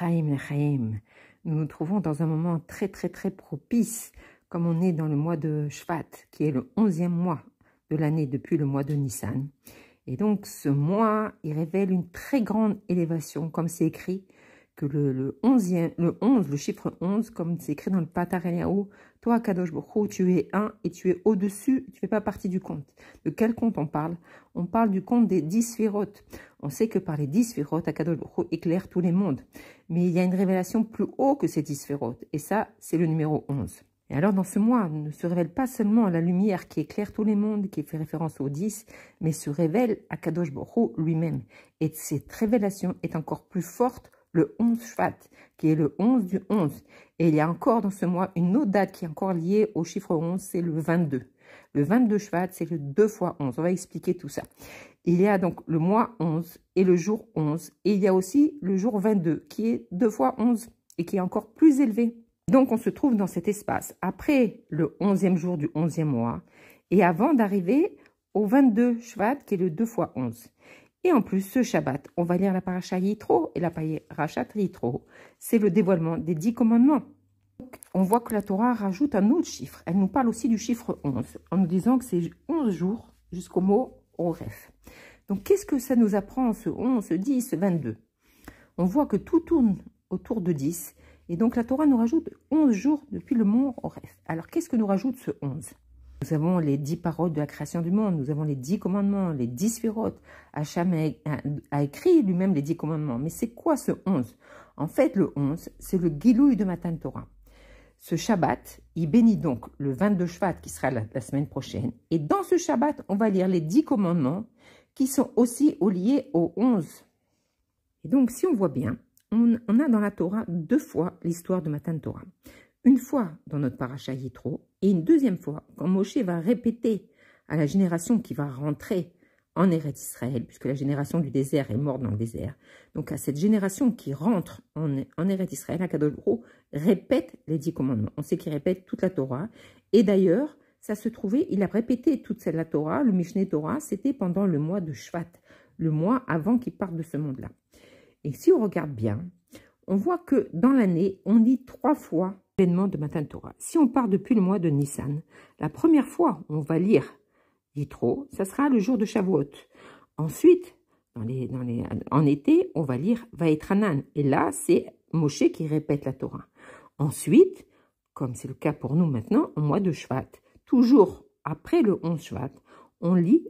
Chaim Lechaim. Nous nous trouvons dans un moment très propice, comme on est dans le mois de Shvat, qui est le 11e mois de l'année depuis le mois de Nissan. Et donc ce mois, il révèle une très grande élévation, comme c'est écrit, que le 11, le chiffre 11, comme c'est écrit dans le Patar Eliyahu, toi, Kadosh Baruch Hu, tu es un et tu es au-dessus, tu ne fais pas partie du compte. De quel compte on parle? On parle du compte des 10 sphirotes. On sait que par les 10 sphirotes, Kadosh Baruch Hu éclaire tous les mondes. Mais il y a une révélation plus haut que ces 10 sphirotes. Et ça, c'est le numéro 11. Et alors, dans ce mois, ne se révèle pas seulement la lumière qui éclaire tous les mondes, qui fait référence aux 10, mais se révèle à Kadosh Baruch Hu lui-même. Et cette révélation est encore plus forte le 11 Shvat, qui est le 11 du 11. Et il y a encore dans ce mois une autre date qui est encore liée au chiffre 11, c'est le 22. Le 22 Shvat, c'est le 2 fois 11. On va expliquer tout ça. Il y a donc le mois 11 et le jour 11. Et il y a aussi le jour 22, qui est 2 fois 11 et qui est encore plus élevé. Donc, on se trouve dans cet espace après le 11e jour du 11e mois et avant d'arriver au 22 Shvat, qui est le 2 fois 11. Et en plus, ce Shabbat, on va lire la paracha Yitro et la paracha Yitro. C'est le dévoilement des 10 commandements. Donc, on voit que la Torah rajoute un autre chiffre. Elle nous parle aussi du chiffre 11, en nous disant que c'est 11 jours jusqu'au mot Oref. Donc, qu'est-ce que ça nous apprend, ce 11, ce 10, ce 22? On voit que tout tourne autour de 10. Et donc, la Torah nous rajoute 11 jours depuis le mot Oref. Alors, qu'est-ce que nous rajoute ce 11? Nous avons les 10 paroles de la création du monde, nous avons les 10 commandements, les 10 sphirotes. Hacham a écrit lui-même les 10 commandements. Mais c'est quoi ce 11? En fait, le 11, c'est le Gilouï de Matan Torah. Ce Shabbat, il bénit donc le 22 Shvat qui sera la semaine prochaine. Et dans ce Shabbat, on va lire les 10 commandements qui sont aussi liés au 11. Et donc, si on voit bien, on a dans la Torah 2 fois l'histoire de Matan Torah. Une fois dans notre paracha Yitro, et une deuxième fois quand Moshe va répéter à la génération qui va rentrer en Eretz Israël, puisque la génération du désert est morte dans le désert. Donc à cette génération qui rentre en Eretz Israël, Akadosh Baruch Hu répète les 10 commandements. On sait qu'il répète toute la Torah. Et d'ailleurs, ça se trouvait, il a répété toute la Torah, le Mishneh Torah, c'était pendant le mois de Shvat, le mois avant qu'il parte de ce monde-là. Et si on regarde bien, on voit que dans l'année, on lit 3 fois l'événement de Matan Torah. Si on part depuis le mois de Nissan, la première fois on va lire Yitro, ça sera le jour de Shavuot. Ensuite, en été, on va lire Vaetranan. Et là, c'est Moshe qui répète la Torah. Ensuite, comme c'est le cas pour nous maintenant, au mois de Shvat, toujours après le 11 Shvat, on lit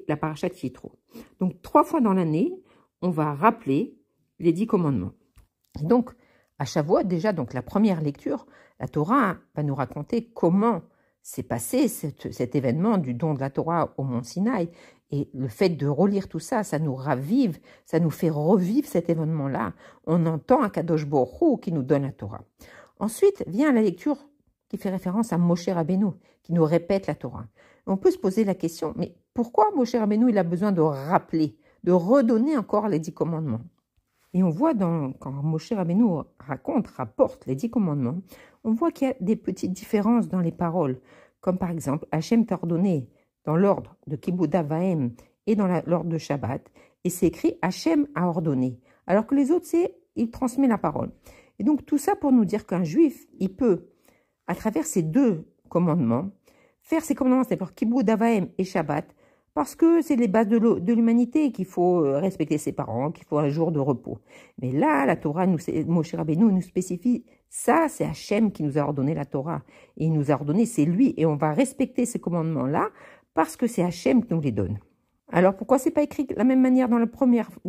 la parashat Yitro. Donc, 3 fois dans l'année, on va rappeler les 10 commandements. Donc, à Shavuot, déjà, donc la première lecture, la Torah va nous raconter comment s'est passé cet événement du don de la Torah au mont Sinaï. Et le fait de relire tout ça, ça nous ravive, ça nous fait revivre cet événement-là. On entend un Kadosh Baruch Hu qui nous donne la Torah. Ensuite vient la lecture qui fait référence à Moshe Rabbeinu, qui nous répète la Torah. On peut se poser la question, mais pourquoi Moshe Rabbeinu il a besoin de rappeler, de redonner encore les 10 commandements? Et on voit quand Moshe Rabbeinu rapporte les 10 commandements, on voit qu'il y a des petites différences dans les paroles. Comme par exemple, Hachem t'a ordonné dans l'ordre de Kibud Av Va'em et dans l'ordre de Shabbat. Et c'est écrit Hachem a ordonné. Alors que les autres, il transmet la parole. Et donc tout ça pour nous dire qu'un juif, il peut, à travers ces 2 commandements, faire ces commandements, c'est-à-dire Kibud Av Va'em et Shabbat, parce que c'est les bases de l'humanité, qu'il faut respecter ses parents, qu'il faut un jour de repos. Mais là, la Torah, Moshe Rabbeinu nous spécifie, ça c'est Hachem qui nous a ordonné la Torah. Et il nous a ordonné, c'est lui, et on va respecter ces commandements-là, parce que c'est Hachem qui nous les donne. Alors pourquoi c'est pas écrit de la même manière dans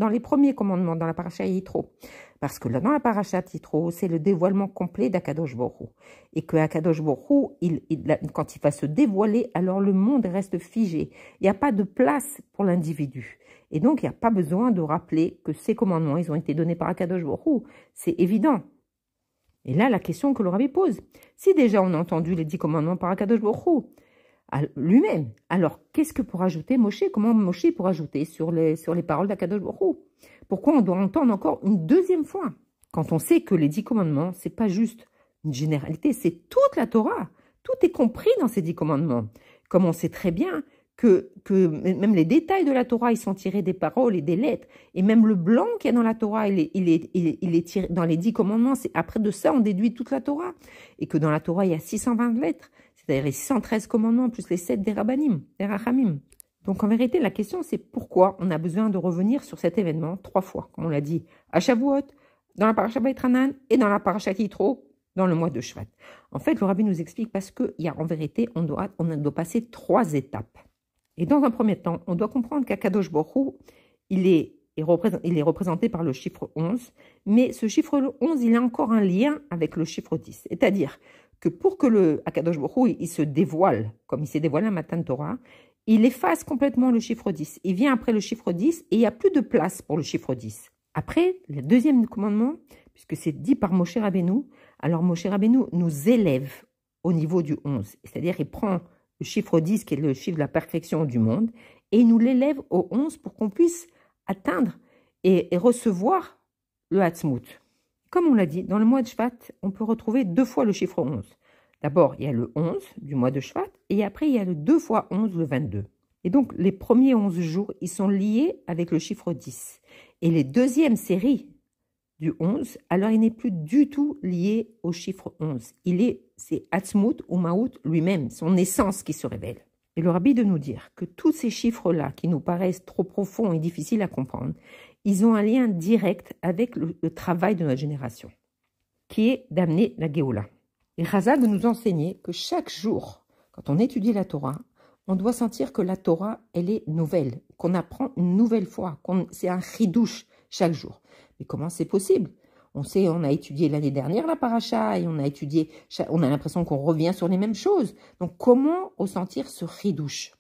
les premiers commandements, dans la paracha Yitro? Parce que là, dans la paracha Yitro, c'est le dévoilement complet d'Akadosh Baruch Hu. Et que Akadosh Baruch Hu, quand il va se dévoiler, alors le monde reste figé. Il n'y a pas de place pour l'individu. Et donc, il n'y a pas besoin de rappeler que ces commandements, ils ont été donnés par Akadosh Baruch Hu. C'est évident. Et là, la question que le Rabbi pose, si déjà on a entendu les 10 commandements par Akadosh Baruch Hu, lui-même. Alors, qu'est-ce que pour ajouter Moshe? Comment Moshe pour ajouter sur les paroles d'Akadosh Baruch Hu? Pourquoi on doit entendre encore une deuxième fois? Quand on sait que les 10 commandements, c'est pas juste une généralité, c'est toute la Torah. Tout est compris dans ces 10 commandements. Comme on sait très bien que même les détails de la Torah, ils sont tirés des paroles et des lettres. Et même le blanc qu'il y a dans la Torah, il est tiré dans les 10 commandements. Après de ça, on déduit toute la Torah. Et que dans la Torah, il y a 620 lettres. C'est-à-dire les 613 commandements plus les 7 des Rabbanim, des Rachamim. Donc en vérité, la question, c'est pourquoi on a besoin de revenir sur cet événement 3 fois, comme on l'a dit, à Shavuot, dans la paracha Vaïtranan et dans la paracha Yitro, dans le mois de Shvat. En fait, le rabbi nous explique parce qu'en vérité, on doit passer 3 étapes. Et dans un premier temps, on doit comprendre qu'Akadosh Baruch Hu, il est représenté par le chiffre 11, mais ce chiffre 11, il a encore un lien avec le chiffre 10. C'est-à-dire que pour que le Akadosh Baruch Hu, il se dévoile, comme il s'est dévoilé à Matan Torah, il efface complètement le chiffre 10. Il vient après le chiffre 10 et il n'y a plus de place pour le chiffre 10. Après, le deuxième commandement, puisque c'est dit par Moshe Rabbeinu, alors Moshe Rabbeinu nous élève au niveau du 11. C'est-à-dire, il prend le chiffre 10, qui est le chiffre de la perfection du monde, et il nous l'élève au 11 pour qu'on puisse atteindre et recevoir le Hatzmut. Comme on l'a dit, dans le mois de Shvat, on peut retrouver 2 fois le chiffre 11. D'abord, il y a le 11 du mois de Shvat, et après, il y a le 2 fois 11, le 22. Et donc, les premiers 11 jours, ils sont liés avec le chiffre 10. Et les deuxièmes séries du 11, alors il n'est plus du tout lié au chiffre 11. C'est Hatzmut ou Maout lui-même, son essence qui se révèle. Et le rabbi de nous dire que tous ces chiffres-là, qui nous paraissent trop profonds et difficiles à comprendre, ils ont un lien direct avec le travail de notre génération, qui est d'amener la Géoula. Et Chazal de nous enseigner que chaque jour, quand on étudie la Torah, on doit sentir que la Torah, elle est nouvelle, qu'on apprend une nouvelle fois, c'est un chidouche chaque jour. Mais comment c'est possible? On a étudié l'année dernière la paracha et on a l'impression qu'on revient sur les mêmes choses. Donc comment ressentir ce chidouche?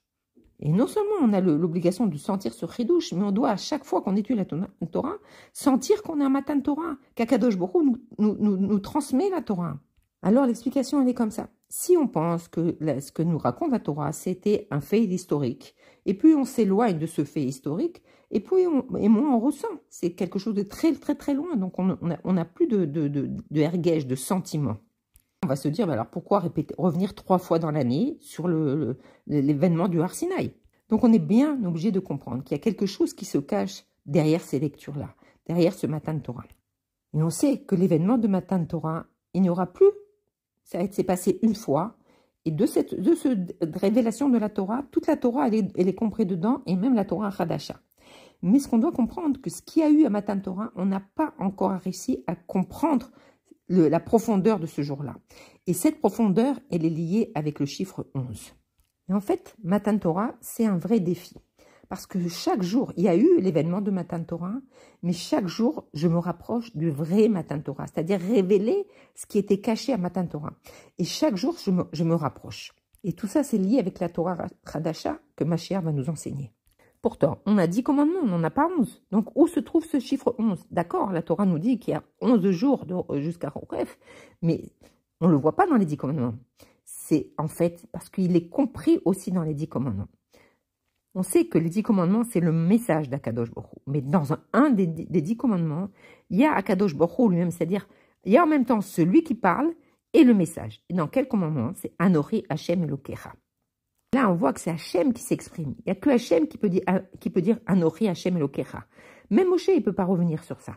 Et non seulement on a l'obligation de sentir ce chidouche, mais on doit à chaque fois qu'on étudie la Torah, sentir qu'on est un Matan Torah, qu'Akadosh Baruch Hu nous transmet la Torah. Alors l'explication, elle est comme ça. Si on pense que ce que nous raconte la Torah, c'était un fait historique, et puis on s'éloigne de ce fait historique, et moins on ressent. C'est quelque chose de très, très, très loin. Donc on n'a plus de ergège, de sentiment. On va se dire, alors pourquoi revenir 3 fois dans l'année sur l'événement du Har Sinaï? Donc on est bien obligé de comprendre qu'il y a quelque chose qui se cache derrière ces lectures-là, derrière ce Matan Torah. Et on sait que l'événement de Matan Torah, il n'y aura plus. Ça s'est passé une fois, et de cette révélation de la Torah, toute la Torah, elle est comprise dedans, et même la Torah Hadasha. Mais ce qu'on doit comprendre, que ce qu'il y a eu à Matan Torah, on n'a pas encore réussi à comprendre la profondeur de ce jour-là. Et cette profondeur, elle est liée avec le chiffre 11. Et en fait, Matan Torah, c'est un vrai défi. Parce que chaque jour, il y a eu l'événement de Matan Torah, mais chaque jour, je me rapproche du vrai Matan Torah, c'est-à-dire révéler ce qui était caché à Matan Torah. Et chaque jour, je me rapproche. Et tout ça, c'est lié avec la Torah Hadasha que Mashiach va nous enseigner. Pourtant, on a 10 commandements, on n'en a pas 11. Donc, où se trouve ce chiffre 11? D'accord, la Torah nous dit qu'il y a 11 jours jusqu'à Horef, mais on ne le voit pas dans les 10 commandements. C'est en fait parce qu'il est compris aussi dans les 10 commandements. On sait que les 10 commandements, c'est le message d'Akadosh Baruch Hu. Mais dans un des 10 commandements, il y a Akadosh Baruch Hu lui-même, c'est-à-dire, il y a en même temps celui qui parle et le message. Et dans quel commandement? C'est Anori Hashem Elokecha. Là, on voit que c'est Hashem qui s'exprime. Il n'y a que Hashem qui peut dire Anori Hashem Elokecha. Même Moshe, il ne peut pas revenir sur ça.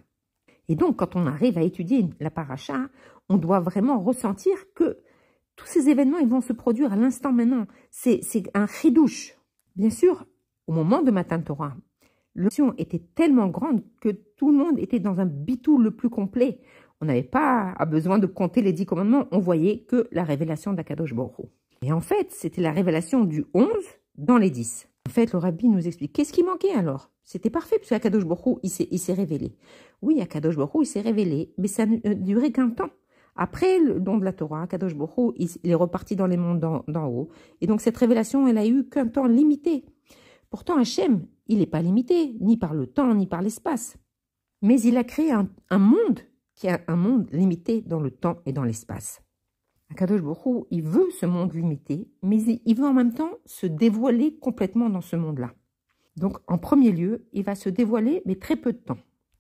Et donc, quand on arrive à étudier la paracha, on doit vraiment ressentir que tous ces événements, ils vont se produire à l'instant maintenant. C'est un chidouche. Bien sûr, au moment de Matan Torah, l'émotion était tellement grande que tout le monde était dans un bitou le plus complet. On n'avait pas besoin de compter les 10 commandements, on voyait que la révélation d'Akadosh Baruch Hu. Et en fait, c'était la révélation du 11 dans les 10. En fait, le rabbi nous explique, qu'est-ce qui manquait alors? C'était parfait, puisque Akadosh Baruch Hu, il s'est révélé. Oui, Akadosh Baruch Hu, il s'est révélé, mais ça ne durait qu'un temps. Après le don de la Torah, Akadosh Baruch Hu, il est reparti dans les mondes d'en haut. Et donc, cette révélation, elle a eu qu'un temps limité. Pourtant, Hachem, il n'est pas limité, ni par le temps, ni par l'espace. Mais il a créé un monde qui est un monde limité dans le temps et dans l'espace. Akadosh Baruch Hu, il veut ce monde limité, mais il veut en même temps se dévoiler complètement dans ce monde-là. Donc, en premier lieu, il va se dévoiler, mais très peu de temps.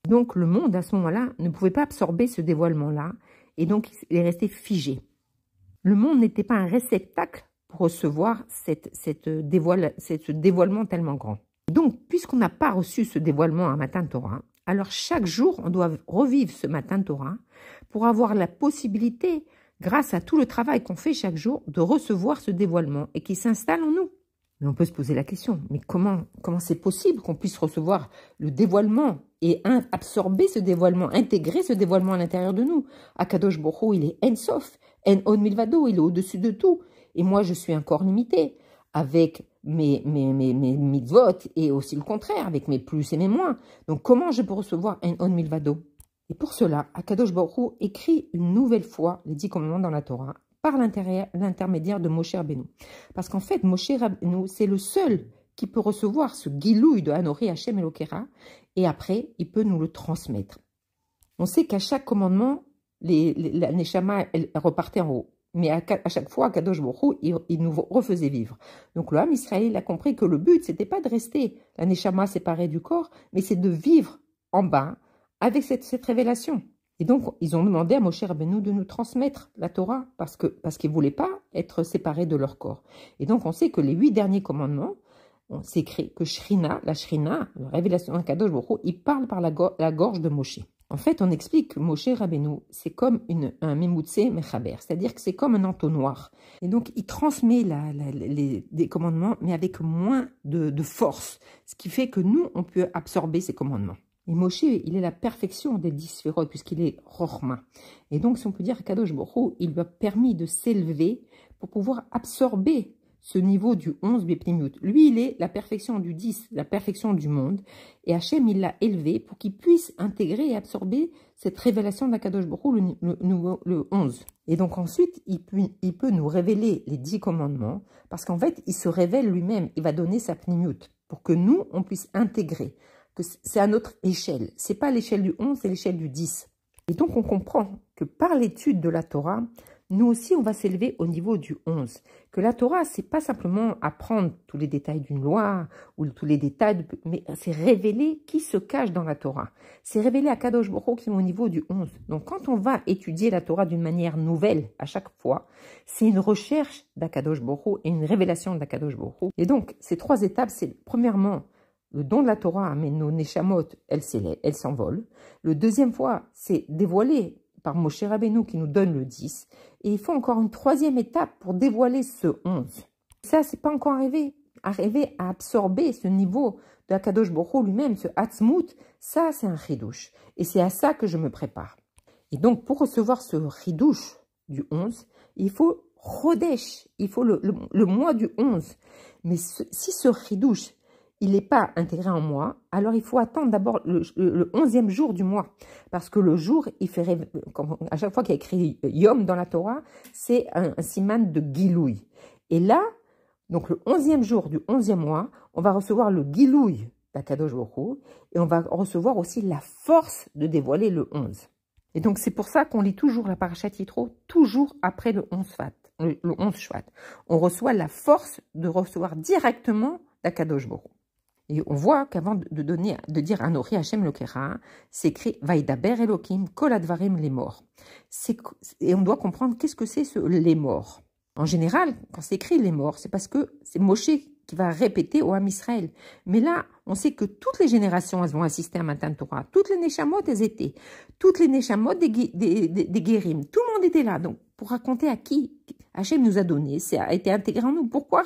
Donc, le monde, à ce moment-là, ne pouvait pas absorber ce dévoilement-là, et donc, il est resté figé. Le monde n'était pas un réceptacle pour recevoir ce dévoilement tellement grand. Donc, puisqu'on n'a pas reçu ce dévoilement à Matan Torah, alors chaque jour, on doit revivre ce Matan Torah pour avoir la possibilité, grâce à tout le travail qu'on fait chaque jour, de recevoir ce dévoilement et qui s'installe en nous. Mais on peut se poser la question, mais comment c'est possible qu'on puisse recevoir le dévoilement et absorber ce dévoilement, intégrer ce dévoilement à l'intérieur de nous? Akadosh Baruch Hu, il est En Sof, En Od Milvado, il est au-dessus de tout. Et moi, je suis un corps limité avec mes mitzvot et aussi le contraire, avec mes plus et mes moins. Donc, comment je peux recevoir En Od Milvado? Et pour cela, Akadosh Baruch Hu écrit une nouvelle fois les 10 commandements dans la Torah par l'intermédiaire de Moshe Rabbeinu. Parce qu'en fait, Moshe Rabbeinu, c'est le seul qui peut recevoir ce gilouï de Hanori Hashem Elokera, et après, il peut nous le transmettre. On sait qu'à chaque commandement, la Neshama, elle repartait en haut. Mais à chaque fois, Kadosh Baruch Hu, il nous refaisait vivre. Donc le Ham Israël a compris que le but, c'était pas de rester la Neshama séparée du corps, mais c'est de vivre en bas avec cette révélation. Et donc, ils ont demandé à Moshe Rabbeinu de nous transmettre la Torah parce qu'ils ne voulaient pas être séparés de leur corps. Et donc, on sait que les 8 derniers commandements, on s'écrit que la Shrina, la révélation d'un Kadosh Baruch Hu, il parle par la gorge de Moshe. En fait, on explique que Moshe Rabbeinu, c'est comme un Memutse Mechaber, c'est-à-dire que c'est comme un entonnoir. Et donc, il transmet des commandements, mais avec moins de force, ce qui fait que nous, on peut absorber ces commandements. Et Moshe, il est la perfection des 10 sphérotes, puisqu'il est Rochma. Et donc, si on peut dire Kadosh Baruch Hu, il lui a permis de s'élever pour pouvoir absorber ce niveau du 11 Bepnimiut. Lui, il est la perfection du 10, la perfection du monde. Et Hachem, il l'a élevé pour qu'il puisse intégrer et absorber cette révélation d'Akadosh Baruch Hu, le 11. Et donc ensuite, il peut nous révéler les 10 commandements, parce qu'en fait, il se révèle lui-même. Il va donner sa pnimiut pour que nous, on puisse intégrer. Que c'est à notre échelle. C'est pas l'échelle du 11, c'est l'échelle du 10. Et donc, on comprend que par l'étude de la Torah, nous aussi, on va s'élever au niveau du 11. Que la Torah, c'est pas simplement apprendre tous les détails d'une loi ou tous les détails, mais c'est révéler qui se cache dans la Torah. C'est révéler à Kadosh Baruch Hu qui est au niveau du 11. Donc, quand on va étudier la Torah d'une manière nouvelle à chaque fois, c'est une recherche d'Akadosh Baruch Hu et une révélation d'Akadosh Baruch Hu. Et donc, ces 3 étapes, c'est premièrement, le don de la Torah, mais nos Neshamot, elles s'envolent. Le deuxième fois, c'est dévoilé par Moshe Rabbeinu qui nous donne le 10. Et il faut encore une 3e étape pour dévoiler ce 11. Ça, c'est pas encore arrivé à absorber ce niveau de Akadosh Baruch Hu lui-même, ce Hatzmut. Ça, c'est un chidouche. Et c'est à ça que je me prépare. Et donc, pour recevoir ce chidouche du 11, il faut Chodesh, il faut le mois du 11. Mais si ce chidouche, il n'est pas intégré en moi, alors il faut attendre d'abord le 11e jour du mois. Parce que le jour, il fait à chaque fois qu'il y a écrit Yom dans la Torah, c'est un siman de Gilouï. Et là, donc le 11e jour du 11e mois, on va recevoir le Gilouï d'Akadosh Baruch Hu, et on va recevoir aussi la force de dévoiler le 11. Et donc c'est pour ça qu'on lit toujours la Parashat Yitro, toujours après le 11 Shvat. On reçoit la force de recevoir directement d'Akadosh Baruch Hu. Et on voit qu'avant de dire Anori Hashem Elokera, c'est écrit Vaidaber Elokim Kol Advarim les morts. Et on doit comprendre qu'est-ce que c'est les morts. En général, quand c'est écrit les morts, c'est parce que c'est Moshe qui va répéter au Ham Israël. Mais là, on sait que toutes les générations, elles vont assister à Matan Torah. Toutes les Neshamot, elles étaient. Toutes les Neshamot des Guérim. Tout le monde était là. Donc, pour raconter à qui Hashem nous a donné, ça a été intégré en nous. Pourquoi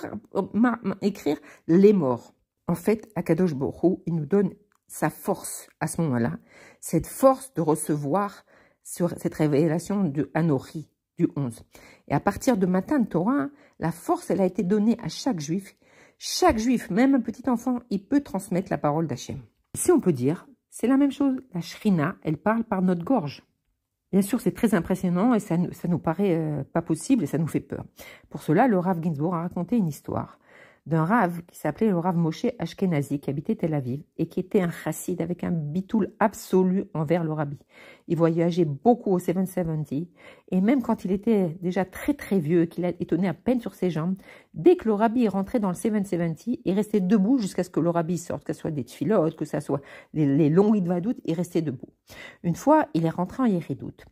écrire les morts? En fait, Akadosh Baruch Hu, il nous donne sa force à ce moment-là, cette force de recevoir cette révélation de Hanori, du 11. Et à partir de Matan Torah, la force, elle a été donnée à chaque juif. Chaque juif, même un petit enfant, il peut transmettre la parole d'Hachem. Si on peut dire, c'est la même chose. La Shrina, elle parle par notre gorge. Bien sûr, c'est très impressionnant et ça nous paraît pas possible et ça nous fait peur. Pour cela, le Rav Ginsburg a raconté une histoire d'un Rav qui s'appelait le Rav Moshe Ashkenazi, qui habitait Tel Aviv et qui était un chassid avec un bitoul absolu envers le rabbi. Il voyageait beaucoup au 770 et même quand il était déjà très très vieux, qu'il tenait à peine sur ses jambes, dès que le rabbi rentrait dans le 770, il restait debout jusqu'à ce que le rabbi sorte, que ce soit des tfilotes, que ce soit les longs hitvadout, il restait debout. Une fois, il est rentré en Yeridout.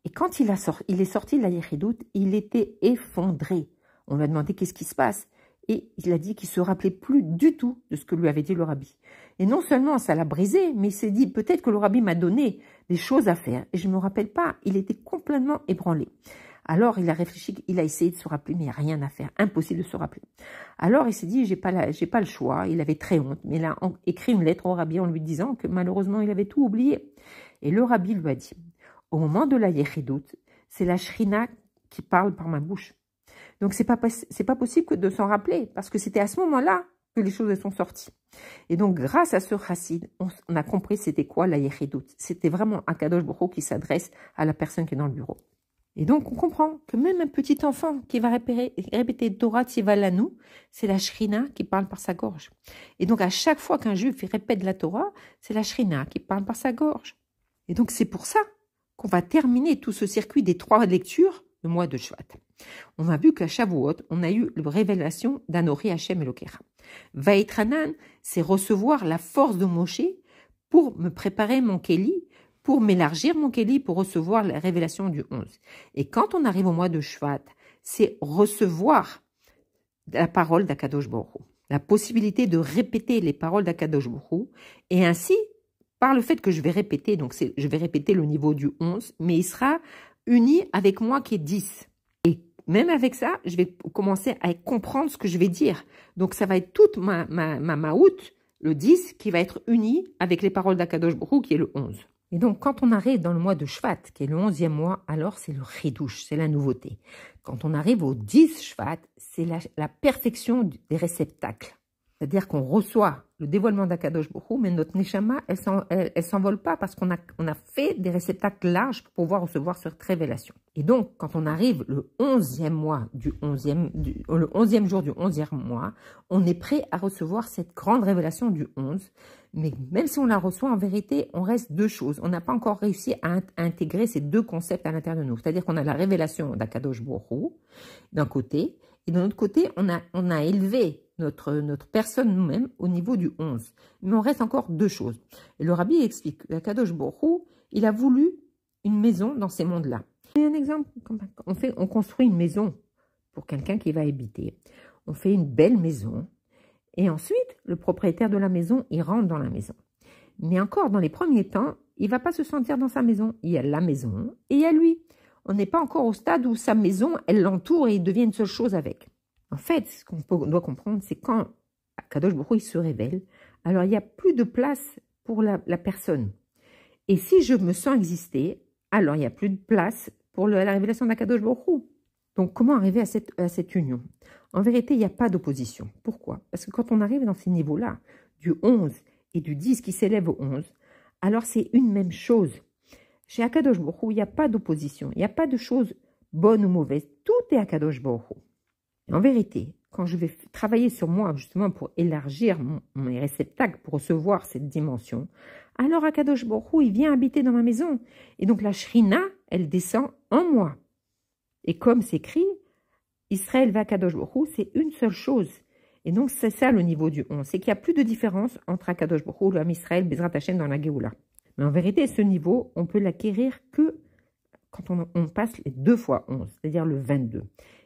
Et quand il est sorti de la Yeridout, il était effondré. On lui a demandé qu'est-ce qui se passe. Et il a dit qu'il ne se rappelait plus du tout de ce que lui avait dit le rabbi. Et non seulement ça l'a brisé, mais il s'est dit peut-être que le rabbi m'a donné des choses à faire. Et je ne me rappelle pas, il était complètement ébranlé. Alors il a réfléchi, il a essayé de se rappeler, mais il n'y a rien à faire, impossible de se rappeler. Alors il s'est dit, j'ai pas le choix, il avait très honte, mais il a écrit une lettre au rabbi en lui disant que malheureusement il avait tout oublié. Et le rabbi lui a dit, au moment de la Yechidout, c'est la Shrina qui parle par ma bouche. Donc c'est pas possible que de s'en rappeler, parce que c'était à ce moment-là que les choses sont sorties. Et donc grâce à ce chassid, on a compris c'était quoi la Yechidout. C'était vraiment un Kadosh Baruch Hu qui s'adresse à la personne qui est dans le bureau. Et donc, on comprend que même un petit enfant qui va répéter Torah Tzivalanu, c'est la Shrina qui parle par sa gorge. Et donc, à chaque fois qu'un juif répète la Torah, c'est la Shrina qui parle par sa gorge. Et donc, c'est pour ça qu'on va terminer tout ce circuit des 3 lectures le mois de Shvat. On a vu qu'à Shavuot, on a eu la révélation d'Anori Hashem Elokecha. Vaïtranan, c'est recevoir la force de Moshe pour me préparer mon Kéli, pour m'élargir mon Kéli, pour recevoir la révélation du 11. Et quand on arrive au mois de Shvat, c'est recevoir la parole d'Akadosh Baruch Hu, la possibilité de répéter les paroles d'Akadosh Baruch Hu, et ainsi, par le fait que je vais répéter, donc je vais répéter le niveau du 11, mais il sera uni avec moi qui est 10. Et même avec ça, je vais commencer à comprendre ce que je vais dire. Donc ça va être toute ma maout, le 10, qui va être uni avec les paroles d'Akadosh Baruch Hu, qui est le 11. Et donc, quand on arrive dans le mois de Shvat, qui est le 11e mois, alors c'est le chidouche, c'est la nouveauté. Quand on arrive au 10 Shvat, c'est la perfection des réceptacles. C'est-à-dire qu'on reçoit le dévoilement d'Akadosh Baruch Hu, mais notre neshama, elle s'envole pas parce qu'on a fait des réceptacles larges pour pouvoir recevoir cette révélation. Et donc, quand on arrive le 11e mois le 11e jour du 11e mois, on est prêt à recevoir cette grande révélation du 11. Mais même si on la reçoit, en vérité, on reste 2 choses. On n'a pas encore réussi à intégrer ces 2 concepts à l'intérieur de nous. C'est-à-dire qu'on a la révélation d'Akadosh Baruch Hu d'un côté, et de l'autre côté, on a élevé notre personne nous-mêmes au niveau du 11. Mais on reste encore 2 choses. Et le rabbi explique qu'Akadosh Baruch Hu, il a voulu une maison dans ces mondes-là. Un exemple, on construit une maison pour quelqu'un qui va habiter. On fait une belle maison. Et ensuite, le propriétaire de la maison, il rentre dans la maison. Mais encore, dans les premiers temps, il ne va pas se sentir dans sa maison. Il y a la maison et il y a lui. On n'est pas encore au stade où sa maison, elle l'entoure et il devient une seule chose avec. En fait, ce qu'on doit comprendre, c'est quand Kadosh Baruch Hu, il se révèle, alors il n'y a plus de place pour la personne. Et si je me sens exister, alors il n'y a plus de place pour la révélation d'Akadosh Baruch Hu. Donc, comment arriver à cette union? En vérité, il n'y a pas d'opposition. Pourquoi? Parce que quand on arrive dans ces niveaux-là, du 11 et du 10 qui s'élève au 11, alors c'est une même chose. Chez Akadosh Baruch Hu, il n'y a pas d'opposition. Il n'y a pas de choses bonnes ou mauvaises. Tout est Akadosh Baruch Hu. En vérité, quand je vais travailler sur moi, justement, pour élargir mes réceptacles, pour recevoir cette dimension, alors Akadosh Baruch Hu, il vient habiter dans ma maison. Et donc, la Shrina, elle descend en moi. Et comme c'est écrit, Israël va Akadosh Baruch Hu, c'est une seule chose. Et donc, c'est ça le niveau du 11. C'est qu'il n'y a plus de différence entre Akadosh Baruch Hu, l'homme Israël, Bezrat Hashem dans la Géoula. Mais en vérité, ce niveau, on peut l'acquérir que quand on passe les 2 fois 11, c'est-à-dire le 22.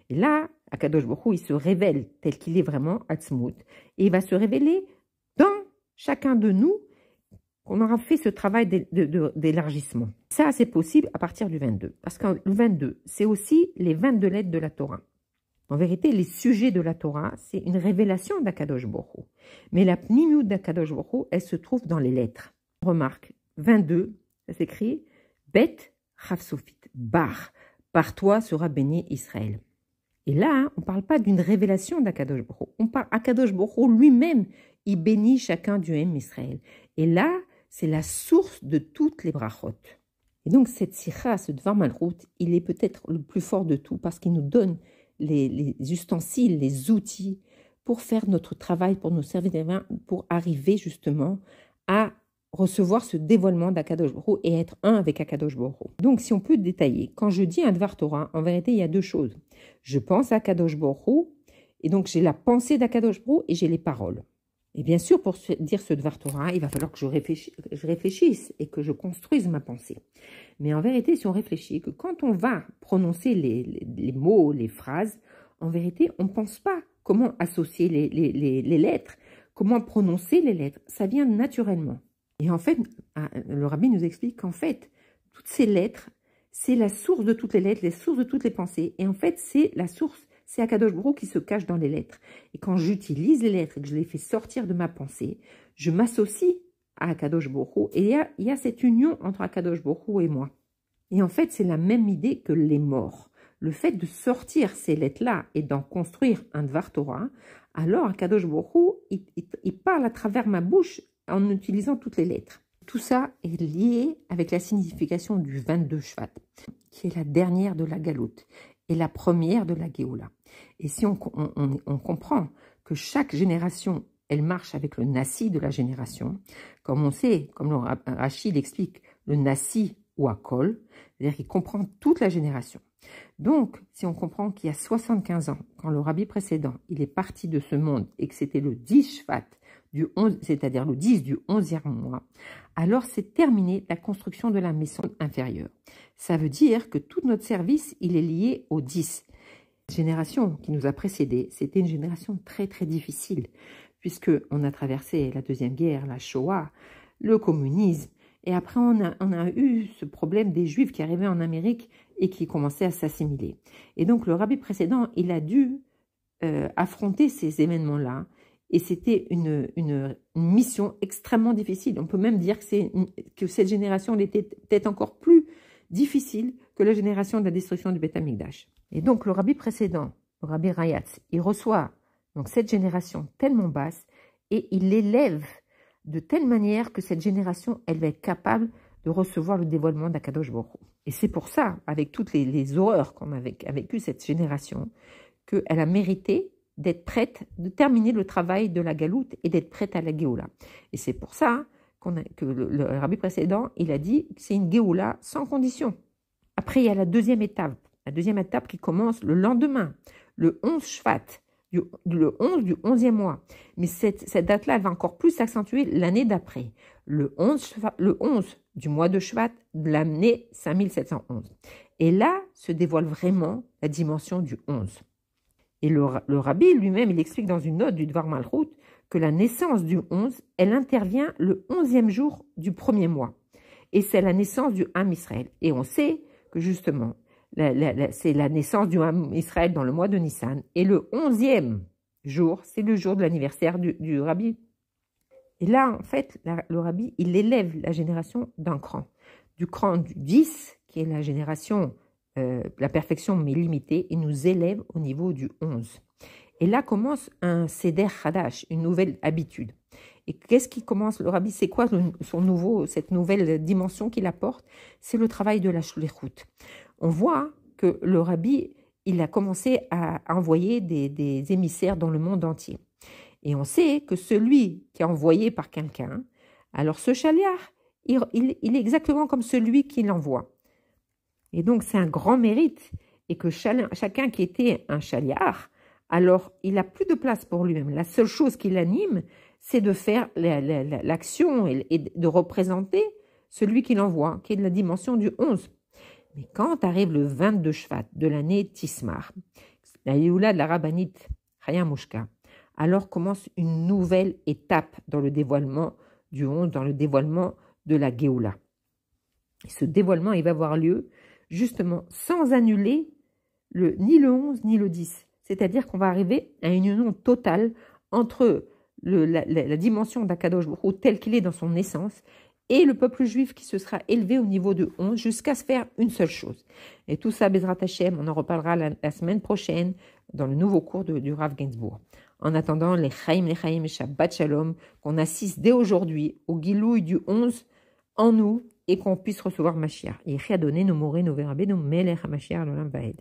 Et là, Akadosh Baruch Hu, il se révèle tel qu'il est vraiment Atzmut. Et il va se révéler dans chacun de nous qu'on aura fait ce travail d'élargissement. Ça, c'est possible à partir du 22. Parce que le 22, c'est aussi les 22 lettres de la Torah. En vérité, les sujets de la Torah, c'est une révélation d'Akadosh Baruch Hu. Mais la pnimut d'Akadosh Baruch Hu, elle se trouve dans les lettres. Remarque, 22, ça s'écrit Bet Chavsofit, Bar. Par toi sera béni Israël. Et là, on ne parle pas d'une révélation d'Akadosh Baruch Hu. On parle Akadosh Baruch Hu lui-même, il bénit chacun du M Israël. Et là, c'est la source de toutes les brachot. Et donc, cette sikha, ce Dvar Malchut, il est peut-être le plus fort de tout parce qu'il nous donne les ustensiles, les outils pour faire notre travail, pour nous servir des mains, pour arriver justement à recevoir ce dévoilement d'Akadosh Baruch Hu et être un avec Akadosh Baruch Hu. Donc, si on peut détailler, quand je dis un Dvar Torah, en vérité, il y a 2 choses. Je pense à Akadosh Baruch Hu, et donc j'ai la pensée d'Akadosh Baruch Hu et j'ai les paroles. Et bien sûr, pour dire ce Dvar Torah, il va falloir que je réfléchisse et que je construise ma pensée. Mais en vérité, si on réfléchit, que quand on va prononcer les mots, les phrases, en vérité, on ne pense pas comment associer les lettres, comment prononcer les lettres. Ça vient naturellement. Et en fait, le rabbi nous explique qu'en fait, toutes ces lettres, c'est la source de toutes les lettres, les sources de toutes les pensées. Et en fait, c'est la source, c'est Akadosh Baruch Hu qui se cache dans les lettres. Et quand j'utilise les lettres et que je les fais sortir de ma pensée, je m'associe à Akadosh Baruch Hu. Et il y a cette union entre Akadosh Baruch Hu et moi. Et en fait, c'est la même idée que les morts. Le fait de sortir ces lettres-là et d'en construire un Dvar Torah, alors Akadosh Baruch Hu, il parle à travers ma bouche en utilisant toutes les lettres. Tout ça est lié avec la signification du 22 Shvat, qui est la dernière de la Galoute et la première de la Géoula. Et si on comprend que chaque génération, elle marche avec le Nassi de la génération, comme on sait, comme le Rachid explique, le Nassi ou Akol, c'est-à-dire qu'il comprend toute la génération. Donc, si on comprend qu'il y a 75 ans, quand le rabbi précédent, il est parti de ce monde et que c'était le 10 Shvat, c'est-à-dire le 10 du 11e mois, alors c'est terminé la construction de la maison inférieure. Ça veut dire que tout notre service, il est lié au 10. La génération qui nous a précédés, c'était une génération très très difficile, puisqu'on a traversé la Deuxième Guerre, la Shoah, le communisme, et après on a eu ce problème des Juifs qui arrivaient en Amérique et qui commençaient à s'assimiler. Et donc le rabbi précédent, il a dû affronter ces événements-là, et c'était une mission extrêmement difficile. On peut même dire que cette génération était peut-être encore plus difficile que la génération de la destruction du Beth Amikdash. Et donc le rabbi précédent, le rabbi Rayatz, il reçoit donc cette génération tellement basse et il l'élève de telle manière que cette génération, elle va être capable de recevoir le dévoilement d'Akadosh Baruch Hu. Et c'est pour ça, avec toutes les horreurs qu'on a vécues cette génération, qu'elle a mérité d'être prête, de terminer le travail de la galoute et d'être prête à la Géoula. Et c'est pour ça que le rabbi précédent, il a dit que c'est une Géoula sans condition. Après, il y a la deuxième étape qui commence le lendemain, le 11 Shvat, le 11 du 11e mois. Mais cette date-là, elle va encore plus s'accentuer l'année d'après, le 11 du mois de Shvat de l'année 5711. Et là se dévoile vraiment la dimension du 11. Et le rabbi lui-même, il explique dans une note du Dvar Malchut que la naissance du 11, elle intervient le 11e jour du premier mois. Et c'est la naissance du Ham Israël. Et on sait que justement, c'est la naissance du Ham Israël dans le mois de Nissan. Et le 11e jour, c'est le jour de l'anniversaire du rabbi. Et là, en fait, le rabbi, il élève la génération d'un cran. Du cran du 10, qui est la génération la perfection mais limitée, et nous élève au niveau du 11. Et là commence un Seder Hadash, une nouvelle habitude. Et qu'est-ce qui commence le rabbi? C'est quoi cette nouvelle dimension qu'il apporte? C'est le travail de la shlichut. On voit que le rabbi, il a commencé à envoyer des émissaires dans le monde entier. Et on sait que celui qui est envoyé par quelqu'un, alors ce shaliach, il est exactement comme celui qui l'envoie. Et donc, c'est un grand mérite. Et que chacun qui était un shaliach, alors il n'a plus de place pour lui-même. La seule chose qui l'anime, c'est de faire l'action et de représenter celui qui l'envoie, qui est de la dimension du 11. Mais quand arrive le 22 Shvat de l'année Tismar, la Géoula de la rabbinite Chaya Mouchka, alors commence une nouvelle étape dans le dévoilement du 11, dans le dévoilement de la Géoula. Et ce dévoilement, il va avoir lieu justement sans annuler ni le 11 ni le 10. C'est-à-dire qu'on va arriver à une union totale entre la dimension d'Akadosh Baruch Hu tel qu'il est dans son essence et le peuple juif qui se sera élevé au niveau de 11 jusqu'à se faire une seule chose. Et tout ça, Bezrat Hashem, on en reparlera la semaine prochaine dans le nouveau cours du Rav Gainsbourg. En attendant, les Chaim et Shabbat Shalom, qu'on assiste dès aujourd'hui au Gilouï du 11 en nous et qu'on puisse recevoir Mashiach. Et Chia donné nous mourir, nous verra nous Melech Mashiach l'Olam Vaed.